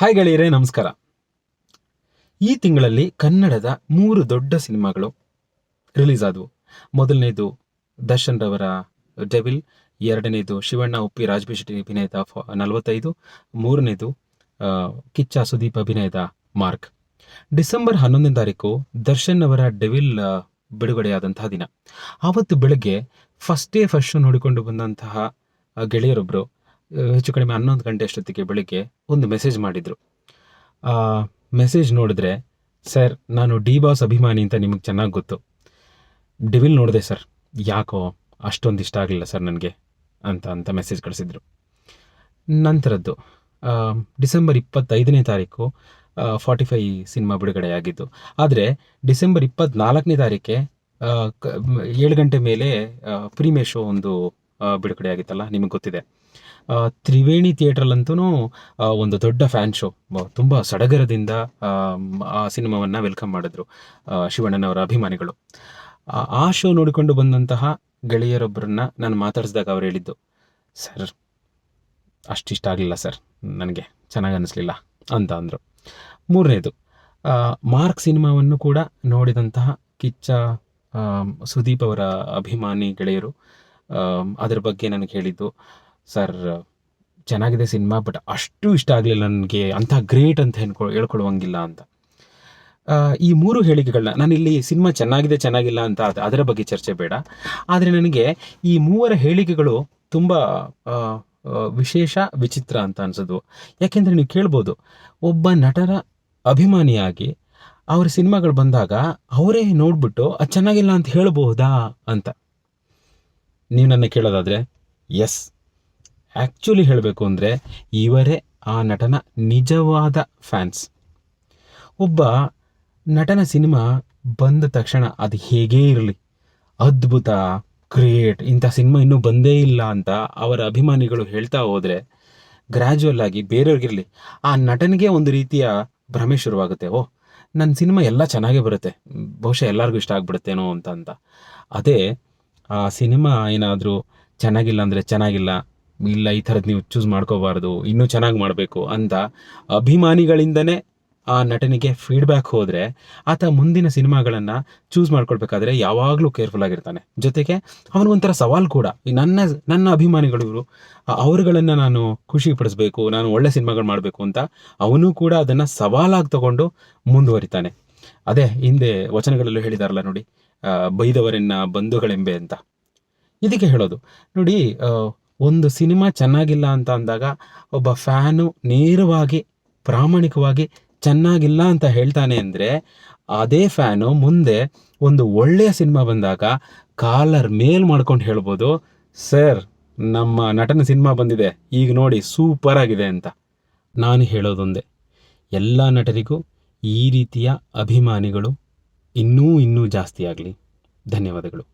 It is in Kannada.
ಹಾಯ್ ಗೆಳೆಯರೇ, ನಮಸ್ಕಾರ. ಈ ತಿಂಗಳಲ್ಲಿ ಕನ್ನಡದ 3 ದೊಡ್ಡ ಸಿನಿಮಾಗಳು ರಿಲೀಸ್ ಆದವು. ಮೊದಲನೇದು ದರ್ಶನ್ ರವರ ಡೆವಿಲ್, ಎರಡನೇದು ಶಿವಣ್ಣ ಉಪ್ಪಿ ರಾಜ್ಬಿ ಶೆಟ್ಟಿ ಅಭಿನಯದ 45, ಮೂರನೇದು ಕಿಚ್ಚ ಸುದೀಪ್ ಅಭಿನಯದ ಮಾರ್ಕ್. ಡಿಸೆಂಬರ್ 11ನೇ ತಾರೀಕು ದರ್ಶನ್ ಅವರ ಡೆವಿಲ್ ಬಿಡುಗಡೆಯಾದಂತಹ ದಿನ. ಆವತ್ತು ಬೆಳಗ್ಗೆ ಫಸ್ಟ್ ಶೋ ನೋಡಿಕೊಂಡು ಬಂದಂತಹ ಗೆಳೆಯರೊಬ್ಬರು ಹೆಚ್ಚು ಕಡಿಮೆ 11 ಗಂಟೆ ಅಷ್ಟೊತ್ತಿಗೆ ಬೆಳಿಗ್ಗೆ ಒಂದು ಮೆಸೇಜ್ ಮಾಡಿದರು. ಮೆಸೇಜ್ ನೋಡಿದ್ರೆ, ಸರ್, ನಾನು ಡಿ ಬಾಸ್ ಅಭಿಮಾನಿ ಅಂತ ನಿಮಗೆ ಚೆನ್ನಾಗಿ ಗೊತ್ತು. ಡೆವಿಲ್ ನೋಡಿದೆ ಸರ್, ಯಾಕೋ ಅಷ್ಟೊಂದು ಇಷ್ಟ ಆಗಲಿಲ್ಲ ಸರ್ ನನಗೆ ಅಂತ ಮೆಸೇಜ್ ಕಳಿಸಿದ್ರು. ನಂತರದ್ದು ಡಿಸೆಂಬರ್ 25ನೇ ತಾರೀಕು 45 ಸಿನಿಮಾ ಬಿಡುಗಡೆಯಾಗಿದ್ದು. ಆದರೆ ಡಿಸೆಂಬರ್ 24ನೇ ತಾರೀಕೆ 7 ಗಂಟೆ ಮೇಲೆ ಪ್ರೀಮಿಯರ್ ಶೋ ಒಂದು ಬಿಡುಗಡೆಯಾಗಿತ್ತಲ್ಲ, ನಿಮಗೆ ಗೊತ್ತಿದೆ. ತ್ರಿವೇಣಿ ಥಿಯೇಟ್ರಲ್ಲಂತೂ ಒಂದು ದೊಡ್ಡ ಫ್ಯಾನ್ ಶೋ, ತುಂಬ ಸಡಗರದಿಂದ ಆ ಸಿನಿಮಾವನ್ನು ವೆಲ್ಕಮ್ ಮಾಡಿದ್ರು ಶಿವಣ್ಣನವರ ಅಭಿಮಾನಿಗಳು. ಆ ಶೋ ನೋಡಿಕೊಂಡು ಬಂದಂತಹ ಗೆಳೆಯರೊಬ್ಬರನ್ನ ನಾನು ಮಾತಾಡಿಸಿದಾಗ ಅವ್ರು ಹೇಳಿದ್ದು, ಸರ್, ಅಷ್ಟಿಷ್ಟ ಆಗಲಿಲ್ಲ ಸರ್, ನನಗೆ ಚೆನ್ನಾಗಿ ಅನ್ನಿಸ್ಲಿಲ್ಲ ಅಂತ ಅಂದರು. ಮೂರನೇದು ಮಾರ್ಕ್ ಸಿನಿಮಾವನ್ನು ಕೂಡ ನೋಡಿದಂತಹ ಕಿಚ್ಚ ಸುದೀಪ್ ಅವರ ಅಭಿಮಾನಿ ಗೆಳೆಯರು ಅದರ ಬಗ್ಗೆ ನನಗೆ ಹೇಳಿದ್ದು, ಸರ್, ಚೆನ್ನಾಗಿದೆ ಸಿನಿಮಾ, ಬಟ್ ಅಷ್ಟು ಇಷ್ಟ ಆಗಲಿಲ್ಲ ನನಗೆ, ಅಂಥ ಗ್ರೇಟ್ ಅಂತ ಹೇಳ್ಕೊಳ್ಳುವಂಗಿಲ್ಲ ಅಂತ. ಈ 3 ಹೇಳಿಕೆಗಳನ್ನ ನಾನು ಇಲ್ಲಿ ಸಿನಿಮಾ ಚೆನ್ನಾಗಿಲ್ಲ ಅಂತ ಅದರ ಬಗ್ಗೆ ಚರ್ಚೆ ಬೇಡ. ಆದರೆ ನನಗೆ ಈ 3 ಹೇಳಿಕೆಗಳು ತುಂಬ ವಿಶೇಷ, ವಿಚಿತ್ರ ಅಂತ ಅನಿಸೋದು. ಯಾಕೆಂದರೆ ನೀವು ಕೇಳ್ಬೋದು, ಒಬ್ಬ ನಟರ ಅಭಿಮಾನಿಯಾಗಿ ಅವ್ರ ಸಿನಿಮಾಗಳು ಬಂದಾಗ ಅವರೇ ನೋಡ್ಬಿಟ್ಟು ಅದು ಚೆನ್ನಾಗಿಲ್ಲ ಅಂತ ಹೇಳ್ಬಹುದಾ ಅಂತ ನೀವು ನನ್ನ ಕೇಳೋದಾದರೆ, ಎಸ್, ಆ್ಯಕ್ಚುಲಿ ಹೇಳಬೇಕು ಅಂದರೆ ಇವರೇ ಆ ನಟನ ನಿಜವಾದ ಫ್ಯಾನ್ಸ್. ಒಬ್ಬ ನಟನ ಸಿನಿಮಾ ಬಂದ ತಕ್ಷಣ ಅದು ಹೇಗೇ ಇರಲಿ, ಅದ್ಭುತ, ಗ್ರೇಟ್, ಇಂಥ ಸಿನಿಮಾ ಇನ್ನೂ ಬಂದೇ ಇಲ್ಲ ಅಂತ ಅವರ ಅಭಿಮಾನಿಗಳು ಹೇಳ್ತಾ ಹೋದರೆ, ಗ್ರ್ಯಾಜುವಲ್ ಆಗಿ ಬೇರೆಯವ್ರಿಗಿರಲಿ ಆ ನಟನಿಗೆ ಒಂದು ರೀತಿಯ ಭ್ರಮೆ ಶುರುವಾಗುತ್ತೆ. ಓ, ನನ್ನ ಸಿನಿಮಾ ಎಲ್ಲ ಚೆನ್ನಾಗೇ ಬರುತ್ತೆ, ಬಹುಶಃ ಎಲ್ಲರಿಗೂ ಇಷ್ಟ ಆಗ್ಬಿಡುತ್ತೇನೋ ಅಂತ. ಅದೇ ಆ ಸಿನಿಮಾ ಏನಾದರೂ ಚೆನ್ನಾಗಿಲ್ಲ ಅಂದರೆ ಚೆನ್ನಾಗಿಲ್ಲ, ಇಲ್ಲ ಈ ಥರದ್ದು ನೀವು ಚೂಸ್ ಮಾಡ್ಕೋಬಾರ್ದು, ಇನ್ನೂ ಚೆನ್ನಾಗಿ ಮಾಡಬೇಕು ಅಂತ ಅಭಿಮಾನಿಗಳಿಂದನೇ ಆ ನಟನಿಗೆ ಫೀಡ್ಬ್ಯಾಕ್ ಹೋದರೆ ಆತ ಮುಂದಿನ ಸಿನಿಮಾಗಳನ್ನು ಚೂಸ್ ಮಾಡ್ಕೊಳ್ಬೇಕಾದ್ರೆ ಯಾವಾಗಲೂ ಕೇರ್ಫುಲ್ ಆಗಿರ್ತಾನೆ. ಜೊತೆಗೆ ಅವನಿಗೊಂಥರ ಸವಾಲು ಕೂಡ, ನನ್ನ ಅಭಿಮಾನಿಗಳು ಇವರು, ಅವರುಗಳನ್ನು ನಾನು ಖುಷಿ ಪಡಿಸ್ಬೇಕು, ನಾನು ಒಳ್ಳೆ ಸಿನಿಮಾಗಳು ಮಾಡಬೇಕು ಅಂತ ಅವನು ಕೂಡ ಅದನ್ನು ಸವಾಲಾಗಿ ತಗೊಂಡು ಮುಂದುವರಿತಾನೆ. ಅದೇ ಹಿಂದೆ ವಚನಗಳಲ್ಲೂ ಹೇಳಿದಾರಲ್ಲ ನೋಡಿ, ಬೈದವರನ್ನ ಬಂಧುಗಳೆಂಬೆ ಅಂತ. ಇದಕ್ಕೆ ಹೇಳೋದು ನೋಡಿ, ಒಂದು ಸಿನಿಮಾ ಚೆನ್ನಾಗಿಲ್ಲ ಅಂತ ಅಂದಾಗ ಒಬ್ಬ ಫ್ಯಾನು ನೇರವಾಗಿ ಪ್ರಾಮಾಣಿಕವಾಗಿ ಚೆನ್ನಾಗಿಲ್ಲ ಅಂತ ಹೇಳ್ತಾನೆ ಅಂದರೆ, ಅದೇ ಫ್ಯಾನು ಮುಂದೆ ಒಂದು ಒಳ್ಳೆಯ ಸಿನಿಮಾ ಬಂದಾಗ ಕಾಲರ್ ಮೇಲ್ ಮಾಡ್ಕೊಂಡು ಹೇಳ್ಬೋದು, ಸರ್, ನಮ್ಮ ನಟನ ಸಿನಿಮಾ ಬಂದಿದೆ, ಈಗ ನೋಡಿ ಸೂಪರ್ ಆಗಿದೆ ಅಂತ. ನಾನು ಹೇಳೋದೊಂದೇ, ಎಲ್ಲ ನಟರಿಗೂ ಈ ರೀತಿಯ ಅಭಿಮಾನಿಗಳು ಇನ್ನೂ ಜಾಸ್ತಿ ಆಗಲಿ. ಧನ್ಯವಾದಗಳು.